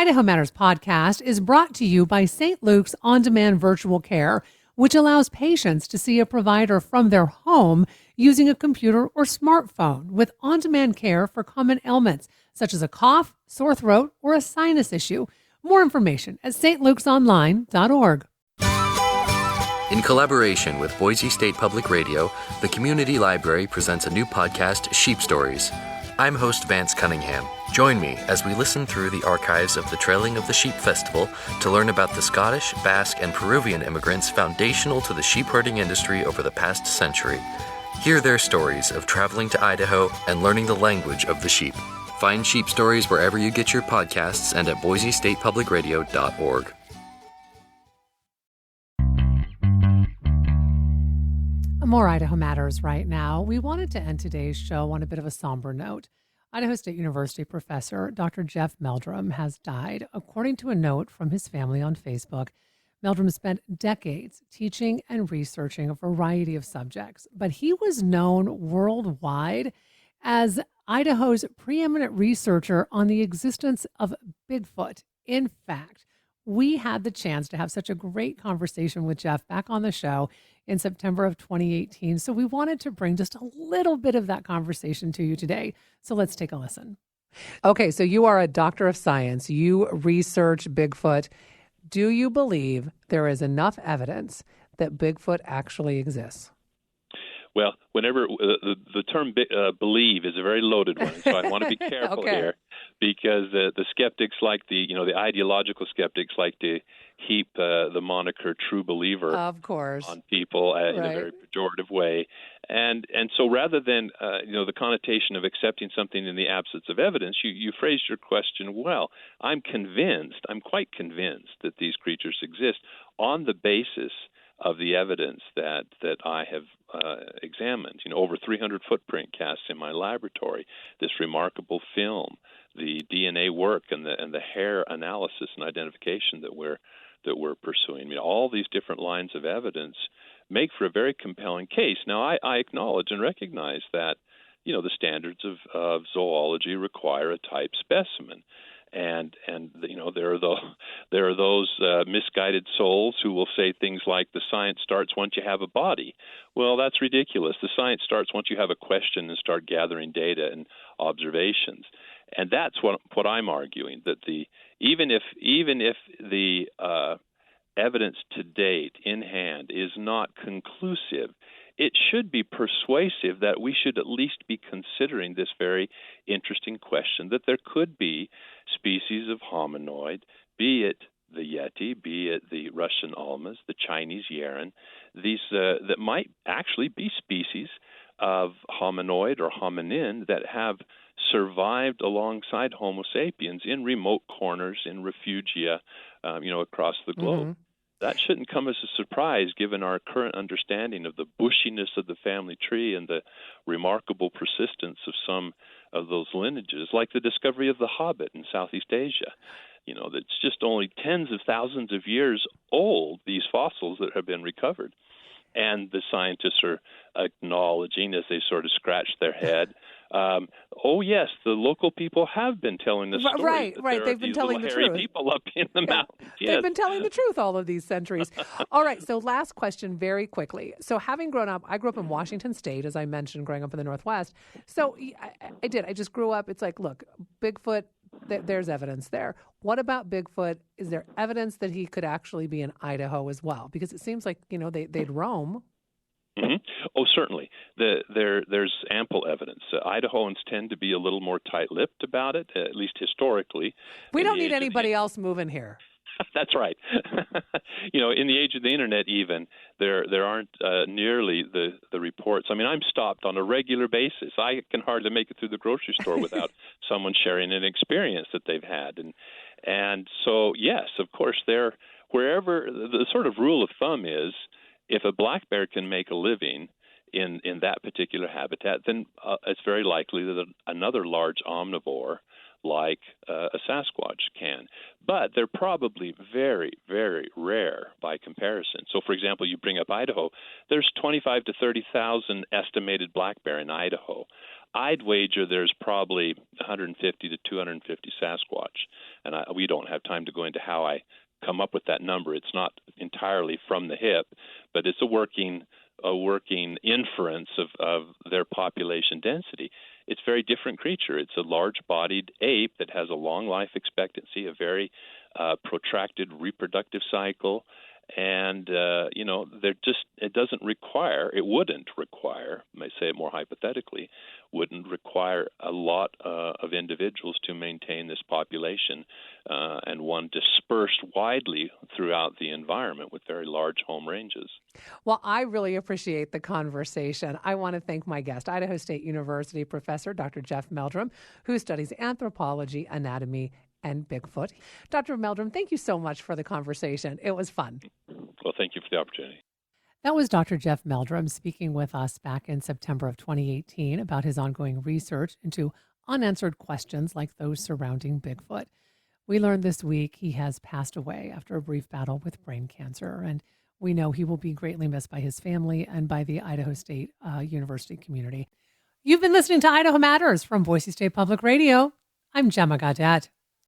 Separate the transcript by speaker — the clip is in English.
Speaker 1: Idaho Matters podcast is brought to you by St. Luke's On-Demand Virtual Care, which allows patients to see a provider from their home using a computer or smartphone with on-demand care for common ailments, such as a cough, sore throat, or a sinus issue. More information at stlukesonline.org.
Speaker 2: In collaboration with Boise State Public Radio, the Community Library presents a new podcast, Sheep Stories. I'm host Vance Cunningham. Join me as we listen through the archives of the Trailing of the Sheep Festival to learn about the Scottish, Basque, and Peruvian immigrants foundational to the sheep herding industry over the past century. Hear their stories of traveling to Idaho and learning the language of the sheep. Find Sheep Stories wherever you get your podcasts and at boisestatepublicradio.org.
Speaker 1: More Idaho Matters right now. We wanted to end today's show on a bit of a somber note. Idaho State University professor Dr. Jeff Meldrum has died. According to a note from his family on Facebook, Meldrum spent decades teaching and researching a variety of subjects, but he was known worldwide as Idaho's preeminent researcher on the existence of Bigfoot. In fact, we had the chance to have such a great conversation with Jeff back on the show in September of 2018. So we wanted to bring just a little bit of that conversation to you today. So let's take a listen. Okay, so you are a doctor of science. You research Bigfoot. Do you believe there is enough evidence that Bigfoot actually exists?
Speaker 3: Well, whenever the term believe is a very loaded one, so I want to be careful here, because the skeptics like the ideological skeptics like to heap the moniker true believer
Speaker 1: of course
Speaker 3: on people in a very pejorative way, and so rather than the connotation of accepting something in the absence of evidence, you phrased your question well. I'm quite convinced that these creatures exist on the basis of the evidence that I have examined. Over 300 footprint casts in my laboratory, this remarkable film, the DNA work, and the hair analysis and identification that we're pursuing. All these different lines of evidence make for a very compelling case. Now, I acknowledge and recognize that the standards of zoology require a type specimen. And there are those misguided souls who will say things like the science starts once you have a body. Well, that's ridiculous. The science starts once you have a question and start gathering data and observations. And that's what I'm arguing, that even if the evidence to date in hand is not conclusive, it should be persuasive that we should at least be considering this very interesting question, that there could be species of hominoid, be it the Yeti, be it the Russian Almas, the Chinese Yeren, these that might actually be species of hominoid or hominin that have survived alongside Homo sapiens in remote corners, in refugia, across the globe. Mm-hmm. That shouldn't come as a surprise given our current understanding of the bushiness of the family tree and the remarkable persistence of some of those lineages, like the discovery of the Hobbit in Southeast Asia. That's just only tens of thousands of years old, these fossils that have been recovered. And the scientists are acknowledging as they sort of scratch their head, yes, the local people have been telling the story.
Speaker 1: Right. They've been telling the truth.
Speaker 3: People up in the mountains. Yes.
Speaker 1: They've been telling the truth all of these centuries. All right. So last question, very quickly. So having grown up, I grew up in Washington State, as I mentioned, growing up in the Northwest. So I did. I just grew up. It's like, look, Bigfoot. There's evidence there. What about Bigfoot? Is there evidence that he could actually be in Idaho as well? Because it seems like, they'd roam.
Speaker 3: Mm-hmm. Oh, certainly. There's ample evidence. Idahoans tend to be a little more tight-lipped about it, at least historically.
Speaker 1: We don't need anybody else moving here.
Speaker 3: That's right. In the age of the internet, even there aren't nearly the reports. I mean, I'm stopped on a regular basis. I can hardly make it through the grocery store without someone sharing an experience that they've had, and so yes, of course, wherever the sort of rule of thumb is, if a black bear can make a living in that particular habitat, then it's very likely that another large omnivore like a Sasquatch can. But they're probably very, very rare by comparison. So, for example, you bring up Idaho. There's 25 to 30,000 estimated black bear in Idaho. I'd wager there's probably 150 to 250 Sasquatch, and we don't have time to go into how I come up with that number. It's not entirely from the hip, but it's a working inference of their population density. It's a very different creature. It's a large-bodied ape that has a long life expectancy, a very protracted reproductive cycle, and it wouldn't require, I may say it more hypothetically, wouldn't require a lot of individuals to maintain this population, and one dispersed widely throughout the environment with very large home ranges.
Speaker 1: Well, I really appreciate the conversation. I want to thank my guest, Idaho State University professor Dr. Jeff Meldrum, who studies anthropology, anatomy, and Bigfoot. Dr. Meldrum, thank you so much for the conversation. It was fun.
Speaker 3: Well, thank you for the opportunity.
Speaker 1: That was Dr. Jeff Meldrum speaking with us back in September of 2018 about his ongoing research into unanswered questions like those surrounding Bigfoot. We learned this week he has passed away after a brief battle with brain cancer, and we know he will be greatly missed by his family and by the Idaho State University community. You've been listening to Idaho Matters from Boise State Public Radio. I'm Gemma Gaudet.